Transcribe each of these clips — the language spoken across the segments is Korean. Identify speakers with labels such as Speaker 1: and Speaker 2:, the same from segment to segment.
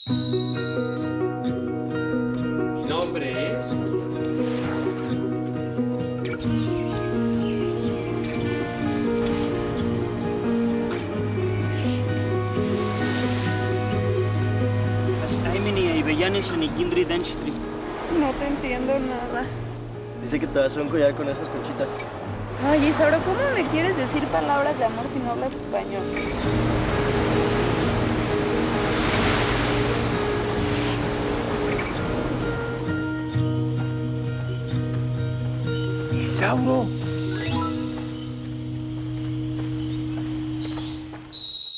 Speaker 1: Mi nombre es...
Speaker 2: No te entiendo nada.
Speaker 3: Dice que te vas a un collar con esas conchitas.
Speaker 2: Ay, Isauro, ¿cómo me quieres decir palabras de amor si no hablas español?
Speaker 3: ¡Isauro!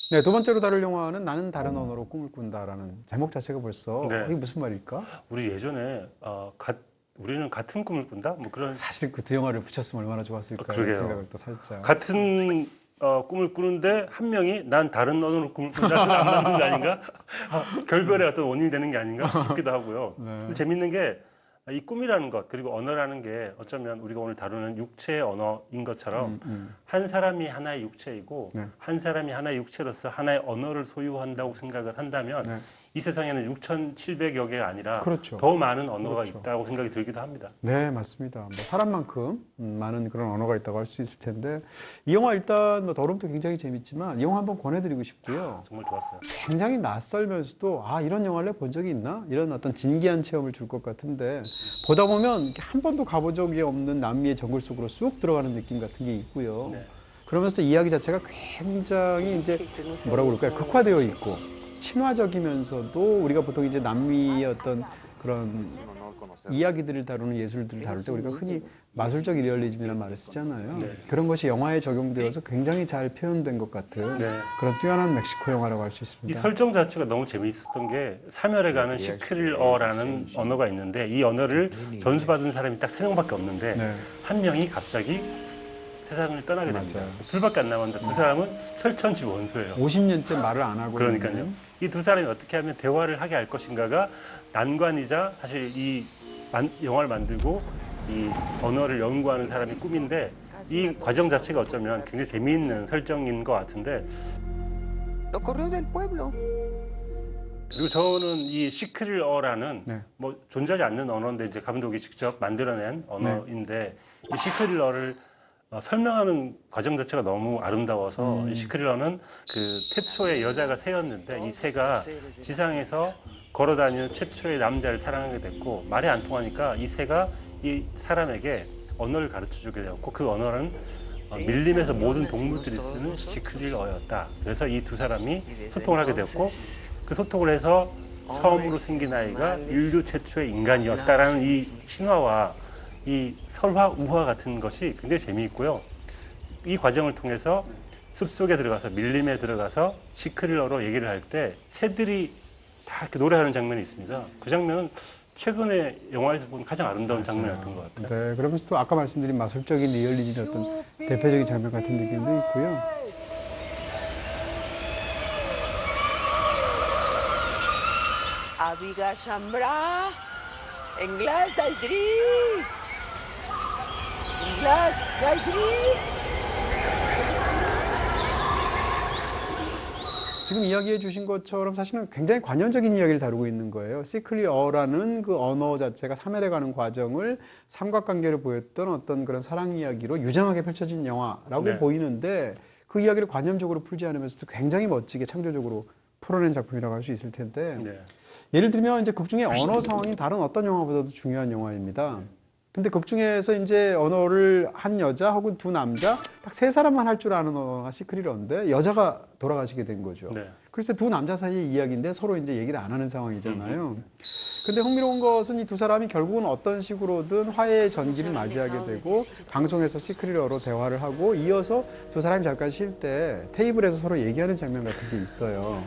Speaker 4: 네, 두 번째로 다룰 영화는 나는 다른 언어로 꿈을 꾼다라는 제목 자체가 벌써
Speaker 5: 네.
Speaker 4: 이게 무슨 말일까?
Speaker 5: 우리 예전에 우리는 같은 꿈을 꾼다? 뭐 그런
Speaker 4: 사실 그 두 영화를 붙였으면 얼마나 좋았을까 이런
Speaker 5: 그러게요.
Speaker 4: 생각을 또 살짝.
Speaker 5: 같은 꿈을 꾸는데 한 명이 난 다른 언어로 꿈을 꾼다. 그건 안 맞는 게 아닌가? 결별의 어떤 원인이 되는 게 아닌가 싶기도 하고요.
Speaker 4: 네.
Speaker 5: 근데 재밌는 게 이 꿈이라는 것 그리고 언어라는 게 어쩌면 우리가 오늘 다루는 육체의 언어인 것처럼 한 사람이 하나의 육체이고
Speaker 4: 네.
Speaker 5: 한 사람이 하나의 육체로서 하나의 언어를 소유한다고 생각을 한다면
Speaker 4: 네.
Speaker 5: 이 세상에는 6,700여 개가 아니라
Speaker 4: 그렇죠.
Speaker 5: 더 많은 언어가
Speaker 4: 그렇죠.
Speaker 5: 있다고 생각이 들기도 합니다.
Speaker 4: 네, 맞습니다. 뭐 사람만큼 많은 그런 언어가 있다고 할 수 있을 텐데 이 영화 일단 뭐 더럼도 굉장히 재밌지만 이 영화 한번 권해드리고 싶고요.
Speaker 5: 정말 좋았어요.
Speaker 4: 굉장히 낯설면서도 아 이런 영화를 본 적이 있나? 이런 어떤 진기한 체험을 줄 것 같은데 보다 보면 이렇게 한 번도 가본 적이 없는 남미의 정글 속으로 쑥 들어가는 느낌 같은 게 있고요.
Speaker 5: 네.
Speaker 4: 그러면서 또 이야기 자체가 굉장히 이제 뭐라고 그럴까요? 극화되어 있고 친화적이면서도 우리가 보통 이제 남미의 어떤 그런 이야기들을 다루는 예술들을 다룰 때 우리가 흔히 마술적 리얼리즘이라는 말을 쓰잖아요.
Speaker 5: 네.
Speaker 4: 그런 것이 영화에 적용되어서 굉장히 잘 표현된 것 같은
Speaker 5: 네.
Speaker 4: 그런 뛰어난 멕시코 영화라고 할 수
Speaker 5: 이
Speaker 4: 있습니다.
Speaker 5: 설정 자체가 너무 재미있었던 게 사멸에 가는 시크릴어라는 언어가 있는데 이 언어를 전수받은 사람이 딱 3명밖에 없는데
Speaker 4: 네.
Speaker 5: 한 명이 갑자기 세상을 떠나게 됩니다.
Speaker 4: 맞아요.
Speaker 5: 둘밖에 안 남았는데 두 사람은 철천지 원수예요.
Speaker 4: 50년째 말을 안 하고
Speaker 5: 그러니까요.
Speaker 4: 있는
Speaker 5: 이 두 사람이 어떻게 하면 대화를 하게 할 것인가가 난관이자 사실 이 영화를 만들고 이 언어를 연구하는 사람의 꿈인데 이 과정 자체가 어쩌면 굉장히 재미있는 설정인 것 같은데
Speaker 6: Lo corrió del pueblo.
Speaker 5: 그리고 저는 이 시크릴어라는
Speaker 4: 네.
Speaker 5: 뭐 존재하지 않는 언어인데 이제 감독이 직접 만들어낸 언어인데 이 시크릴어를 설명하는 과정 자체가 너무 아름다워서 이 시크릴러는 그 태초에 여자가 새였는데 이 새가 지상에서 걸어다니는 최초의 남자를 사랑하게 됐고 말이 안 통하니까 이 새가 이 사람에게 언어를 가르쳐주게 되었고 그 언어는 밀림에서 모든 동물들이 쓰는 시크릴어였다. 그래서 이 두 사람이 소통을 하게 되었고 그 소통을 해서 처음으로 생긴 아이가 인류 최초의 인간이었다라는 이 신화와 이 설화, 우화 같은 것이 굉장히 재미있고요. 이 과정을 통해서 숲속에 들어가서 밀림에 들어가서 시크릴러로 얘기를 할 때 새들이 다 이렇게 노래하는 장면이 있습니다. 그 장면은 최근에 영화에서 본 가장 아름다운 장면이었던 것 같아요.
Speaker 4: 네, 그러면서 또 아까 말씀드린 마술적인 리얼리즘의 어떤 대표적인 장면 같은 느낌도 있고요.
Speaker 6: Abiga Shambra. Englas Daidri. Englas Daidri.
Speaker 4: 지금 이야기해 주신 것처럼 사실은 굉장히 관념적인 이야기를 다루고 있는 거예요. 시클리어라는 그 언어 자체가 사멸해 가는 과정을 삼각관계를 보였던 어떤 그런 사랑 이야기로 유장하게 펼쳐진 영화라고
Speaker 5: 네.
Speaker 4: 보이는데 그 이야기를 관념적으로 풀지 않으면서도 굉장히 멋지게 창조적으로 풀어낸 작품이라고 할 수 있을 텐데
Speaker 5: 네.
Speaker 4: 예를 들면 이제 극 중에 언어 상황이 다른 어떤 영화보다도 중요한 영화입니다. 근데 극 중에서 이제 언어를 한 여자 혹은 두 남자 딱 세 사람만 할 줄 아는 언어가 시크릿인데 여자가 돌아가시게 된 거죠.
Speaker 5: 네.
Speaker 4: 글쎄 두 남자 사이의 이야기인데 서로 이제 얘기를 안 하는 상황이잖아요. 근데 흥미로운 것은 이 두 사람이 결국은 어떤 식으로든 화해의 전기를 맞이하게 되고 방송에서 시크릿어로 대화를 하고 이어서 두 사람이 잠깐 쉴 때 테이블에서 서로 얘기하는 장면 같은 게 있어요.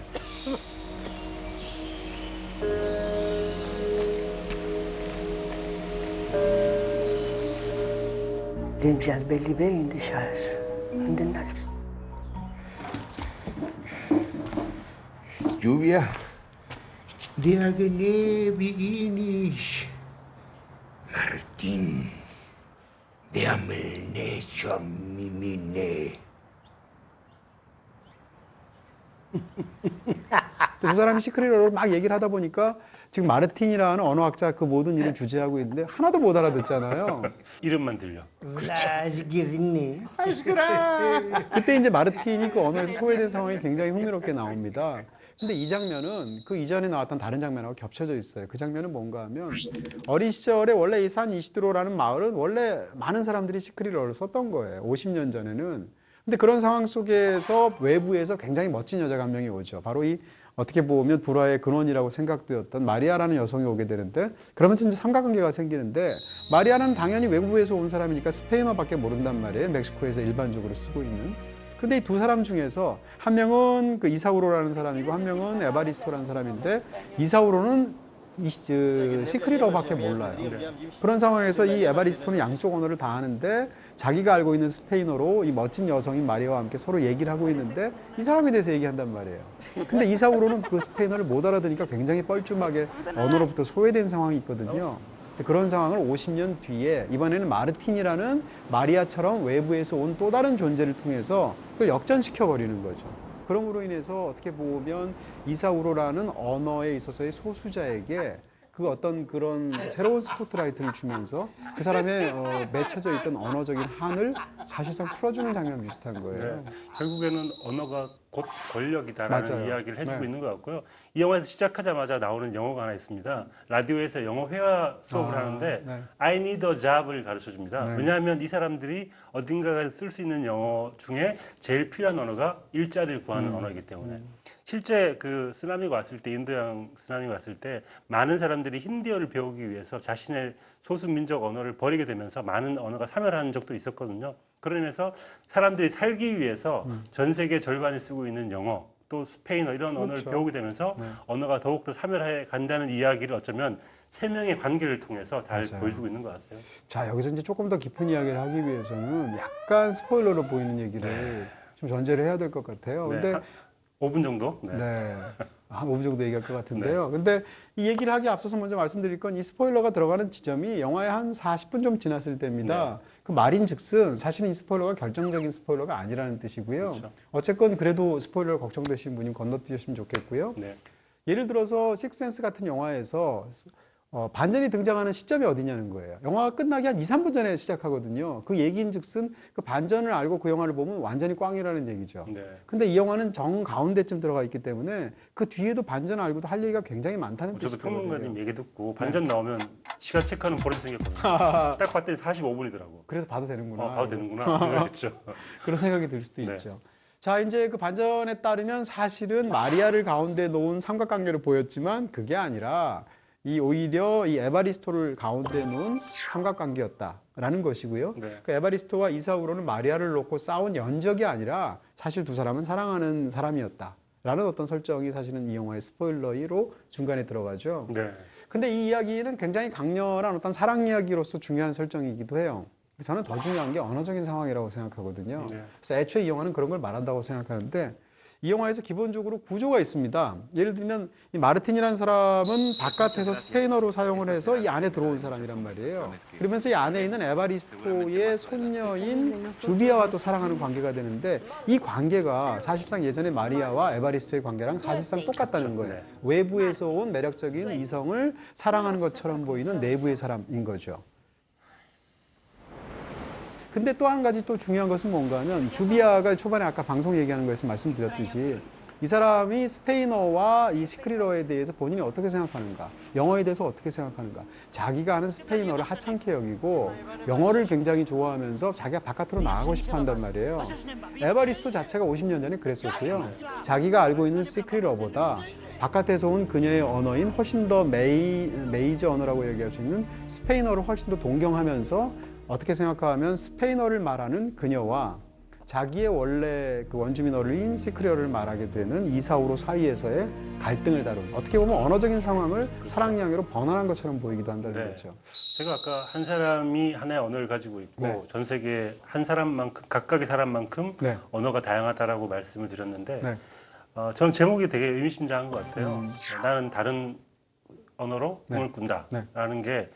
Speaker 7: Limpias belli beyin dışarı. Dinler.
Speaker 8: Lluvia de Agne Viginish. Martín de Amelne Chamimine.
Speaker 4: 두 사람이 시크릿어를 막 얘기를 하다 보니까 지금 마르틴이라는 언어학자 그 모든 일을 주재하고 있는데 하나도 못 알아듣잖아요.
Speaker 5: 이름만 들려.
Speaker 8: Κρασγυρνή.
Speaker 4: 그때 이제 마르틴이 그 언어에서 소외된 상황이 굉장히 흥미롭게 나옵니다. 근데 이 장면은 그 이전에 나왔던 다른 장면하고 겹쳐져 있어요. 그 장면은 뭔가 하면 어린 시절에 원래 이 산 이시드로라는 마을은 원래 많은 사람들이 시크릿어를 썼던 거예요. 50년 전에는. 근데 그런 상황 속에서 외부에서 굉장히 멋진 여자가 한 명이 오죠. 바로 이 어떻게 보면 불화의 근원이라고 생각되었던 마리아라는 여성이 오게 되는데 그러면서 이제 삼각관계가 생기는데 마리아는 당연히 외부에서 온 사람이니까 스페인어밖에 모른단 말이에요. 멕시코에서 일반적으로 쓰고 있는. 근데 이 두 사람 중에서 한 명은 그 이사우로라는 사람이고 한 명은 에바리스토라는 사람인데 이사우로는 시크릿어밖에 몰라요. 그런 상황에서 이 에바리스토는 양쪽 언어를 다 하는데 자기가 알고 있는 스페인어로 이 멋진 여성인 마리아와 함께 서로 얘기를 하고 있는데 이 사람에 대해서 얘기한단 말이에요. 근데 이사우로는 그 스페인어를 못 알아들으니까 굉장히 뻘쭘하게 언어로부터 소외된 상황이 있거든요. 그런 상황을 50년 뒤에 이번에는 마르틴이라는 마리아처럼 외부에서 온 또 다른 존재를 통해서 그걸 역전시켜 버리는 거죠. 그럼으로 인해서 어떻게 보면 이사우로라는 언어에 있어서의 소수자에게 그 어떤 그런 새로운 스포트라이트를 주면서 그 사람의 맺혀져 있던 언어적인 한을 사실상 풀어주는 장면 비슷한 거예요.
Speaker 5: 네. 결국에는 언어가 곧 권력이다라는
Speaker 4: 맞아요.
Speaker 5: 이야기를 해주고
Speaker 4: 네.
Speaker 5: 있는 것 같고요. 이 영화에서 시작하자마자 나오는 영어가 하나 있습니다. 라디오에서 영어 회화 수업을 하는데
Speaker 4: 네.
Speaker 5: I need a job을 가르쳐 줍니다.
Speaker 4: 네.
Speaker 5: 왜냐하면 이 사람들이 어딘가에 쓸 수 있는 영어 중에 제일 필요한 언어가 일자리를 구하는 언어이기 때문에 실제 그 쓰나미가 왔을 때 인도양 쓰나미가 왔을 때 많은 사람들이 힌디어를 배우기 위해서 자신의 소수민족 언어를 버리게 되면서 많은 언어가 사멸하는 적도 있었거든요. 그러면서 사람들이 살기 위해서 전 세계 절반이 쓰고 있는 영어 또 스페인어 이런 언어를 배우게 되면서 언어가 더욱더 사멸해 간다는 이야기를 어쩌면 세 명의 관계를 통해서 잘
Speaker 4: 맞아요.
Speaker 5: 보여주고 있는 것 같아요.
Speaker 4: 자, 여기서 이제 조금 더 깊은 이야기를 하기 위해서는 약간 스포일러로 보이는 얘기를 좀 전제를 해야 될 것 같아요.
Speaker 5: 네,
Speaker 4: 근데
Speaker 5: 한 5분 정도?
Speaker 4: 네. 한 5분 정도 얘기할 것 같은데요. 근데 이 얘기를 하기 앞서서 먼저 말씀드릴 건 이 스포일러가 들어가는 지점이 영화의 한 40분 좀 지났을 때입니다. 그 말인 즉슨 사실은 이 스포일러가 결정적인 스포일러가 아니라는 뜻이고요.
Speaker 5: 그렇죠.
Speaker 4: 어쨌건 그래도 스포일러 걱정되시는 분이 건너뛰셨으면 좋겠고요.
Speaker 5: 네.
Speaker 4: 예를 들어서 식스센스 같은 영화에서 반전이 등장하는 시점이 어디냐는 거예요. 영화가 끝나기 한 2, 3분 전에 시작하거든요. 그 얘기인 즉슨 그 반전을 알고 그 영화를 보면 완전히 꽝이라는 얘기죠.
Speaker 5: 네.
Speaker 4: 근데 이 영화는 정 가운데쯤 들어가 있기 때문에 그 뒤에도 반전을 알고도 할 얘기가 굉장히 많다는
Speaker 5: 저도
Speaker 4: 뜻이거든요.
Speaker 5: 평론가님 얘기 듣고 반전 나오면 시간 체크하는 버릇이 생겼거든요. 딱 봤더니 45분이더라고.
Speaker 4: 그래서 봐도 되는구나.
Speaker 5: 봐도 되는구나. 그랬죠.
Speaker 4: 그런 생각이 들 수도
Speaker 5: 네.
Speaker 4: 있죠. 자, 이제 그 반전에 따르면 사실은 마리아를 가운데 놓은 삼각관계를 보였지만 그게 아니라 오히려 이 에바리스토를 가운데 놓은 삼각관계였다라는 것이고요.
Speaker 5: 네.
Speaker 4: 그 에바리스토와 이사우로는 마리아를 놓고 싸운 연적이 아니라 사실 두 사람은 사랑하는 사람이었다라는 어떤 설정이 사실은 이 영화의 스포일러로 중간에 들어가죠.
Speaker 5: 네.
Speaker 4: 근데 이 이야기는 굉장히 강렬한 어떤 사랑 이야기로서 중요한 설정이기도 해요. 저는 더 중요한 게 언어적인 상황이라고 생각하거든요.
Speaker 5: 네.
Speaker 4: 그래서 애초에 이 영화는 그런 걸 말한다고 생각하는데 이 영화에서 기본적으로 구조가 있습니다. 예를 들면 이 마르틴이라는 사람은 바깥에서 스페인어로 사용을 해서 이 안에 들어온 사람이란 말이에요. 그러면서 이 안에 있는 에바리스토의 손녀인 주비아와 또 사랑하는 관계가 되는데 이 관계가 사실상 예전에 마리아와 에바리스토의 관계랑 사실상 똑같다는 거예요.
Speaker 5: 네.
Speaker 4: 외부에서 온 매력적인 이성을 사랑하는 것처럼 보이는 내부의 사람인 거죠. 근데 또 한 가지 또 중요한 것은 뭔가 하면 주비아가 초반에 아까 방송 얘기하는 거에서 말씀드렸듯이 이 사람이 스페인어와 이 시크릿어에 대해서 본인이 어떻게 생각하는가, 영어에 대해서 어떻게 생각하는가, 자기가 하는 스페인어를 하찮게 여기고 영어를 굉장히 좋아하면서 자기가 바깥으로 나가고 싶어 한단 말이에요. 에바리스토 자체가 50년 전에 그랬었고요. 자기가 알고 있는 시크릿어보다 바깥에서 온 그녀의 언어인 훨씬 더 메이저 언어라고 얘기할 수 있는 스페인어를 훨씬 더 동경하면서 어떻게 생각하면 스페인어를 말하는 그녀와 자기의 원래 그 원주민어인 시크릿어를 말하게 되는 이사우로 사이에서의 갈등을 다룬 어떻게 보면 언어적인 상황을 사랑 이야기로 번안한 것처럼 보이기도 한다는
Speaker 5: 네.
Speaker 4: 거죠.
Speaker 5: 제가 아까 한 사람이 하나의 언어를 가지고 있고
Speaker 4: 네.
Speaker 5: 전 세계 한 사람만큼 각각의 사람만큼
Speaker 4: 네.
Speaker 5: 언어가 다양하다라고 말씀을 드렸는데
Speaker 4: 네.
Speaker 5: 저는 제목이 되게 의미심장한 것 같아요. 나는 다른 언어로 꿈을
Speaker 4: 네.
Speaker 5: 꾼다라는 게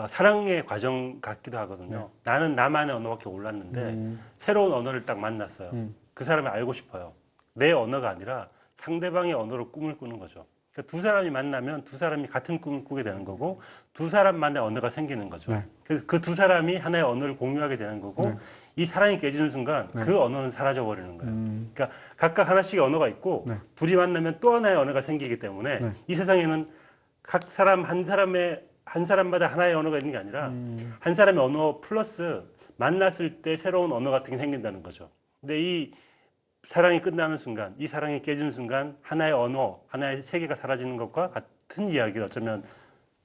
Speaker 5: 사랑의 과정 같기도 하거든요.
Speaker 4: 네.
Speaker 5: 나는 나만의 언어밖에 몰랐는데 새로운 언어를 딱 만났어요. 그 사람을 알고 싶어요. 내 언어가 아니라 상대방의 언어로 꿈을 꾸는 거죠. 그러니까 두 사람이 만나면 두 사람이 같은 꿈을 꾸게 되는 거고 두 사람만의 언어가 생기는 거죠.
Speaker 4: 네.
Speaker 5: 그래서 그 두 사람이 하나의 언어를 공유하게 되는 거고
Speaker 4: 네.
Speaker 5: 이 사랑이 깨지는 순간
Speaker 4: 네.
Speaker 5: 그 언어는 사라져 버리는 거예요. 그러니까 각각 하나씩의 언어가 있고
Speaker 4: 네.
Speaker 5: 둘이 만나면 또 하나의 언어가 생기기 때문에
Speaker 4: 네.
Speaker 5: 이 세상에는 각 사람 한 사람마다 하나의 언어가 있는 게 아니라 한 사람의 언어 플러스 만났을 때 새로운 언어 같은 게 생긴다는 거죠. 근데 이 사랑이 끝나는 순간, 이 사랑이 깨지는 순간 하나의 언어, 하나의 세계가 사라지는 것과 같은 이야기를 어쩌면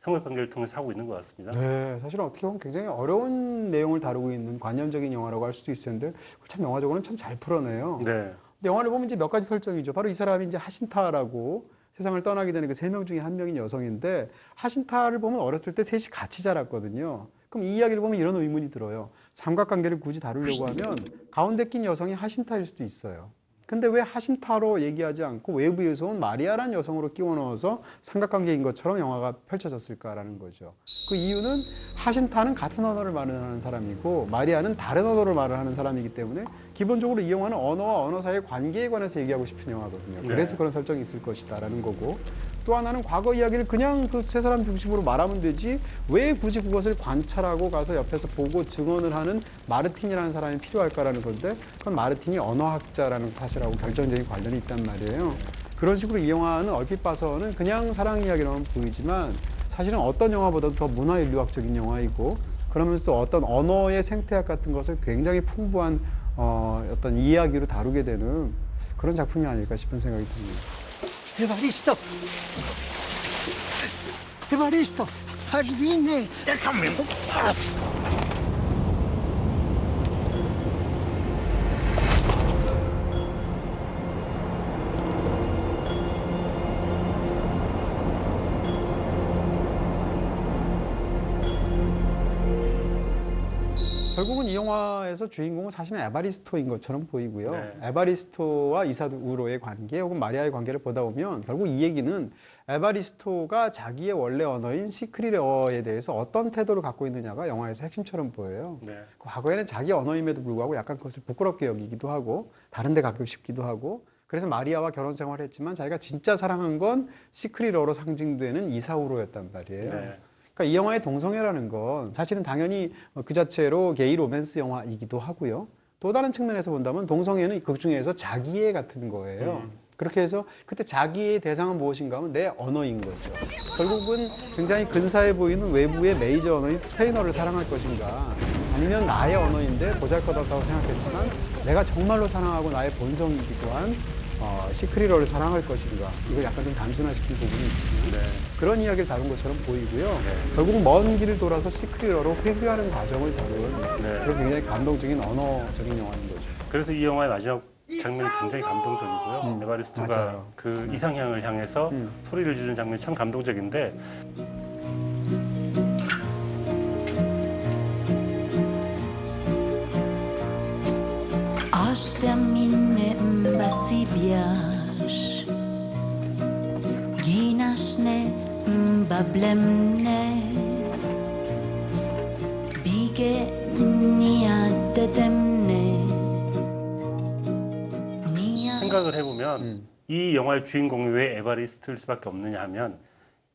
Speaker 5: 삼각관계를 통해서 하고 있는 것 같습니다.
Speaker 4: 네, 사실은 어떻게 보면 굉장히 어려운 내용을 다루고 있는 관념적인 영화라고 할 수도 있었는데 그걸 참 영화적으로는 참 잘 풀어내요.
Speaker 5: 네.
Speaker 4: 근데 영화를 보면 이제 몇 가지 설정이죠. 바로 이 사람이 이제 하신타라고 세상을 떠나게 되는 그 3명 중에 한 명인 여성인데 하신타를 보면 어렸을 때 셋이 같이 자랐거든요. 그럼 이 이야기를 보면 이런 의문이 들어요. 삼각관계를 굳이 다루려고 하면 가운데 낀 여성이 하신타일 수도 있어요. 근데 왜 하신타로 얘기하지 않고 외부에서 온 마리아라는 여성으로 끼워 넣어서 삼각관계인 것처럼 영화가 펼쳐졌을까라는 거죠. 그 이유는 하신타는 같은 언어를 말하는 사람이고 마리아는 다른 언어를 말하는 사람이기 때문에 기본적으로 이 영화는 언어와 언어 사이의 관계에 관해서 얘기하고 싶은 영화거든요. 그래서
Speaker 5: 네.
Speaker 4: 그런 설정이 있을 것이다라는 거고 또 하나는 과거 이야기를 그냥 그 세 사람 중심으로 말하면 되지 왜 굳이 그것을 관찰하고 가서 옆에서 보고 증언을 하는 마르틴이라는 사람이 필요할까라는 건데 그건 마르틴이 언어학자라는 사실하고 결정적인 관련이 있단 말이에요. 그런 식으로 이 영화는 얼핏 봐서는 그냥 사랑 이야기로만 보이지만 사실은 어떤 영화보다도 더 문화인류학적인 영화이고 그러면서 또 어떤 언어의 생태학 같은 것을 굉장히 풍부한 어떤 이야기로 다루게 되는 그런 작품이 아닐까 싶은 생각이 듭니다.
Speaker 7: Evaristo! Evaristo! Jardine! Déjame en paz!
Speaker 4: 결국은 이 영화에서 주인공은 사실은 에바리스토인 것처럼 보이고요.
Speaker 5: 네.
Speaker 4: 에바리스토와 이사우로의 관계 혹은 마리아의 관계를 보다 보면 결국 이 얘기는 에바리스토가 자기의 원래 언어인 시크리어에 대해서 어떤 태도를 갖고 있느냐가 영화에서 핵심처럼 보여요.
Speaker 5: 네.
Speaker 4: 과거에는 자기 언어임에도 불구하고 약간 그것을 부끄럽게 여기기도 하고 다른 데 가고 싶기도 하고 그래서 마리아와 결혼 생활을 했지만 자기가 진짜 사랑한 건 시크리어로 상징되는 이사우로였단 말이에요.
Speaker 5: 네.
Speaker 4: 그러니까 이 영화의 동성애라는 건 사실은 당연히 그 자체로 게이 로맨스 영화이기도 하고요. 또 다른 측면에서 본다면 동성애는 그 중에서 자기애 같은 거예요. 그렇게 해서 그때 자기의 대상은 무엇인가 하면 내 언어인 거죠. 결국은 굉장히 근사해 보이는 외부의 메이저 언어인 스페인어를 사랑할 것인가 아니면 나의 언어인데 보잘것없다고 생각했지만 내가 정말로 사랑하고 나의 본성이기도 한 시크리러를 사랑할 것인가 이걸 약간 좀 단순화시킨 부분이 있지만
Speaker 5: 네.
Speaker 4: 그런 이야기를 다룬 것처럼 보이고요. 결국 먼 길을 돌아서 시크리러로 회귀하는 과정을 다룬
Speaker 5: 네.
Speaker 4: 그런 굉장히 감동적인 언어적인 영화인 거죠.
Speaker 5: 그래서 이 영화의 마지막 장면이 굉장히 감동적이고요. 에바리스토가
Speaker 4: 맞아요.
Speaker 5: 그 이상향을 향해서 소리를 지르는 장면이 참 감동적인데
Speaker 9: Ashta minne mbasibiash Ginashne mbablemne Bige niadetemne
Speaker 5: 생각을 해보면 이 영화의 주인공이 왜 에바리스트일 수밖에 없느냐 하면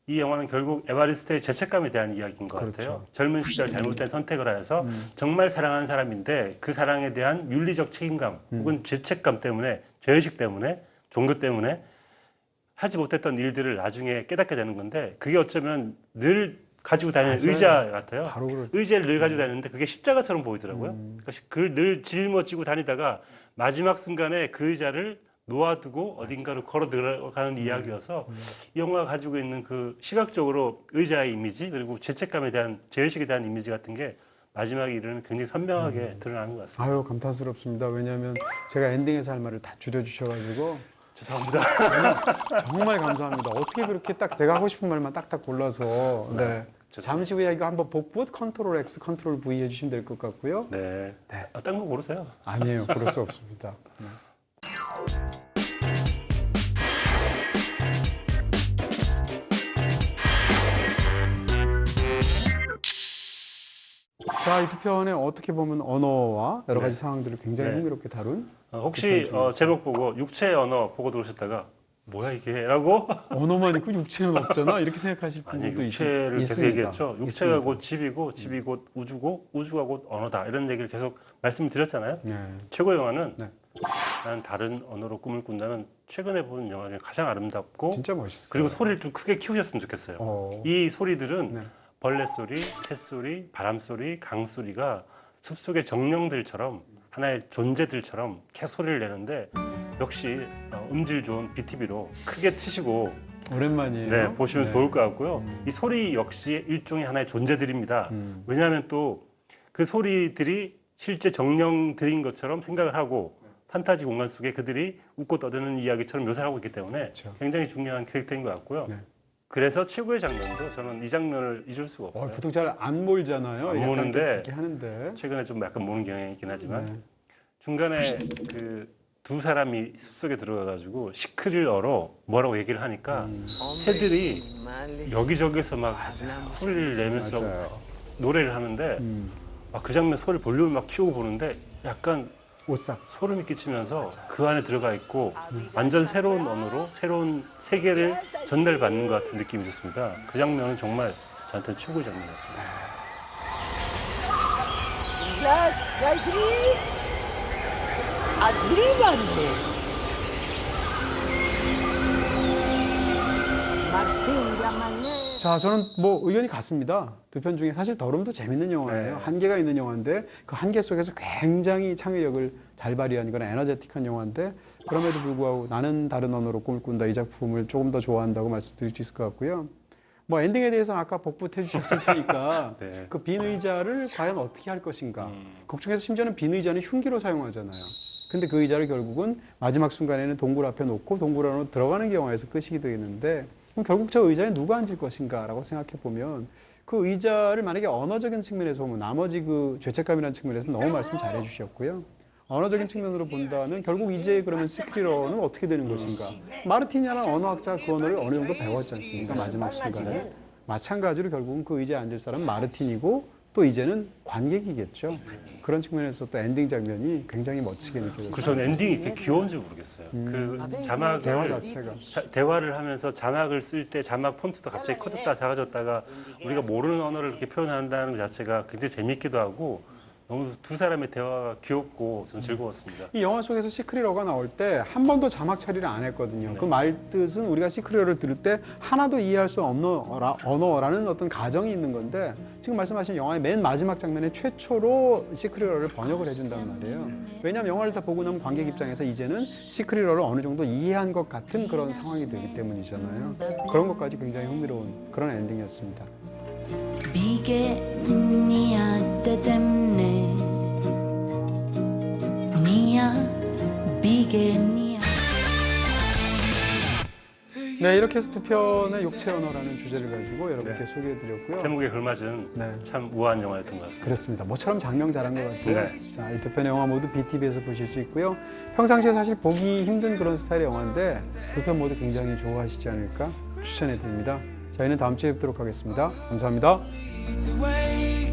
Speaker 5: 이 영화는 결국 에바리스트의 죄책감에 대한 이야기인 것 같아요. 젊은 시절 잘못된 선택을 하여서 정말 사랑하는 사람인데 그 사랑에 대한 윤리적 책임감 혹은 죄책감 때문에 죄의식 때문에 종교 때문에 하지 못했던 일들을 나중에 깨닫게 되는 건데 그게 어쩌면 늘 가지고 다니는
Speaker 4: 맞아요.
Speaker 5: 의자 같아요.
Speaker 4: 바로 그렇죠.
Speaker 5: 의자를 늘 가지고 다니는데 그게 십자가처럼 보이더라고요. 그러니까 그걸 늘 짊어지고 다니다가 마지막 순간에 그 의자를 놓아두고 어딘가로 걸어 들어가는 이야기여서 이 영화가 가지고 있는 그 시각적으로 의자의 이미지 그리고 죄책감에 대한 죄의식에 대한 이미지 같은 게 마지막에 이르는 굉장히 선명하게 드러나는 것 같습니다.
Speaker 4: 아유 감탄스럽습니다. 왜냐하면 제가 엔딩에서 할 말을 다 줄여주셔가지고
Speaker 5: 죄송합니다.
Speaker 4: 정말 감사합니다. 어떻게 그렇게 딱 제가 하고 싶은 말만 딱딱 골라서 네. 잠시 후에 이거 한번 복붙 컨트롤 X 컨트롤 V 해주시면 될 것 같고요.
Speaker 5: 네.
Speaker 4: 네.
Speaker 5: 딴 거 고르세요.
Speaker 4: 아니에요. 그럴 수 없습니다. 네. 자, 이 두 편에 어떻게 보면 언어와 여러 가지 상황들을 굉장히
Speaker 5: 네.
Speaker 4: 흥미롭게 다룬
Speaker 5: 혹시 제목 보고 육체의 언어 보고 들어오셨다가 뭐야 이게? 라고
Speaker 4: 언어만 있고 육체는 없잖아. 이렇게 생각하실
Speaker 5: 아니
Speaker 4: 분들도
Speaker 5: 육체를 계속
Speaker 4: 있습니다.
Speaker 5: 얘기했죠. 육체가
Speaker 4: 있습니다.
Speaker 5: 곧 집이고 집이 곧 우주고 우주가 곧 언어다. 이런 얘기를 계속 말씀드렸잖아요.
Speaker 4: 네.
Speaker 5: 최고의 영화는
Speaker 4: 네.
Speaker 5: 난 다른 언어로 꿈을 꾼다는 최근에 본 영화 중에 가장 아름답고
Speaker 4: 진짜 멋있어요.
Speaker 5: 그리고 소리를 좀 크게 키우셨으면 좋겠어요. 이 소리들은
Speaker 4: 네.
Speaker 5: 벌레 소리, 새소리, 바람 소리, 강 소리가 숲속의 정령들처럼 하나의 존재들처럼 계속 소리를 내는데 역시 음질 좋은 BTV로 크게 트시고
Speaker 4: 오랜만이에요.
Speaker 5: 네, 보시면 좋을 것 같고요. 이 소리 역시 일종의 하나의 존재들입니다. 왜냐하면 또 그 소리들이 실제 정령들인 것처럼 생각을 하고 판타지 공간 속에 그들이 웃고 떠드는 이야기처럼 묘사를 하고 있기 때문에
Speaker 4: 그렇죠.
Speaker 5: 굉장히 중요한 캐릭터인 것 같고요.
Speaker 4: 네.
Speaker 5: 그래서 최고의 장면도 저는 이 장면을 잊을 수가 없어요.
Speaker 4: 보통 잘 안 몰잖아요.
Speaker 5: 안
Speaker 4: 약간
Speaker 5: 모는데
Speaker 4: 이렇게 하는데.
Speaker 5: 최근에 좀 약간 모는 경향이 있긴 하지만
Speaker 4: 네.
Speaker 5: 중간에 그 두 사람이 숲속에 들어가가지고 시크릴어로 뭐라고 얘기를 하니까 새들이 여기저기서 막 소리를 내면서
Speaker 4: 맞아요.
Speaker 5: 노래를 하는데 그 장면 소리 볼륨을 막 키우고 보는데 약간
Speaker 4: 오싹.
Speaker 5: 소름이 끼치면서 그 안에 들어가 있고 완전 새로운 언어로 새로운 세계를 전달받는 것 같은 느낌이 있었습니다. 그 장면은 정말 저한테 최고의 장면이었습니다.
Speaker 6: Inglas, Gaitri. Adrívate.
Speaker 8: Martín Gramanet.
Speaker 4: 자, 저는 뭐 의견이 같습니다. 두 편 중에 사실 더름도 재밌는 영화예요.
Speaker 5: 네.
Speaker 4: 한계가 있는 영화인데 그 한계 속에서 굉장히 창의력을 잘 발휘한 그런 에너제틱한 영화인데 그럼에도 불구하고 나는 다른 언어로 꿈을 꾼다 이 작품을 조금 더 좋아한다고 말씀드릴 수 있을 것 같고요. 뭐 엔딩에 대해서는 아까 복붙해 주셨을 테니까
Speaker 5: 네.
Speaker 4: 그 빈 의자를 과연 어떻게 할 것인가. 곡 중에서 심지어는 빈 의자는 흉기로 사용하잖아요. 근데 그 의자를 결국은 마지막 순간에는 동굴 앞에 놓고 동굴 안으로 들어가는 게 영화에서 끝이기도 되는데 그럼 결국 저 의자에 누가 앉을 것인가라고 생각해 보면 그 의자를 만약에 언어적인 측면에서 보면 나머지 그 죄책감이라는 측면에서 너무 말씀 잘해 주셨고요. 언어적인 측면으로 본다면 결국 이제 그러면 시크리러는 어떻게 되는 것인가. 마르티냐는 언어학자 그 언어를 어느 정도 배웠지 않습니까? 마지막 순간에. 마찬가지로 결국은 그 의자에 앉을 사람은 마르틴이고 또 이제는 관객이겠죠. 그런 측면에서 또 엔딩 장면이 굉장히 멋지게 느껴졌어요.
Speaker 5: 그 전 엔딩이 이렇게 귀여운 줄 모르겠어요. 그 자막을
Speaker 4: 대화 자체가.
Speaker 5: 대화를 하면서 자막을 쓸 때 자막 폰트도 갑자기 커졌다 작아졌다가 우리가 모르는 언어를 그렇게 표현한다는 것 자체가 굉장히 재밌기도 하고 너무 두 사람의 대화가 귀엽고 전 즐거웠습니다.
Speaker 4: 이 영화 속에서 시크리러가 나올 때 한 번도 자막 처리를 안 했거든요. 그 말뜻은 우리가 시크리러를 들을 때 하나도 이해할 수 없는 언어라는 어떤 가정이 있는 건데 지금 말씀하신 영화의 맨 마지막 장면에 최초로 시크리러를 번역을 해준단 말이에요. 왜냐하면 영화를 다 보고 나면 관객 입장에서 이제는 시크리러를 어느 정도 이해한 것 같은 그런 상황이 되기 때문이잖아요. 그런 것까지 굉장히 흥미로운 그런 엔딩이었습니다.
Speaker 9: 비게 니야 때문에 니야 비게 니야.
Speaker 4: 네, 이렇게 해서 두 편의 육체 언어라는 주제를 가지고 여러분께 소개해드렸고요.
Speaker 5: 제목에 걸맞은
Speaker 4: 네.
Speaker 5: 참 우아한 영화였던 것 같습니다.
Speaker 4: 그렇습니다. 모처럼 장명 잘한 것 같고요.
Speaker 5: 네.
Speaker 4: 자, 이 두 편의 영화 모두 BTV에서 보실 수 있고요. 평상시에 사실 보기 힘든 그런 스타일의 영화인데 두 편 모두 굉장히 좋아하시지 않을까 추천해 드립니다. 저희는 다음 주에 뵙도록 하겠습니다. 감사합니다.
Speaker 10: away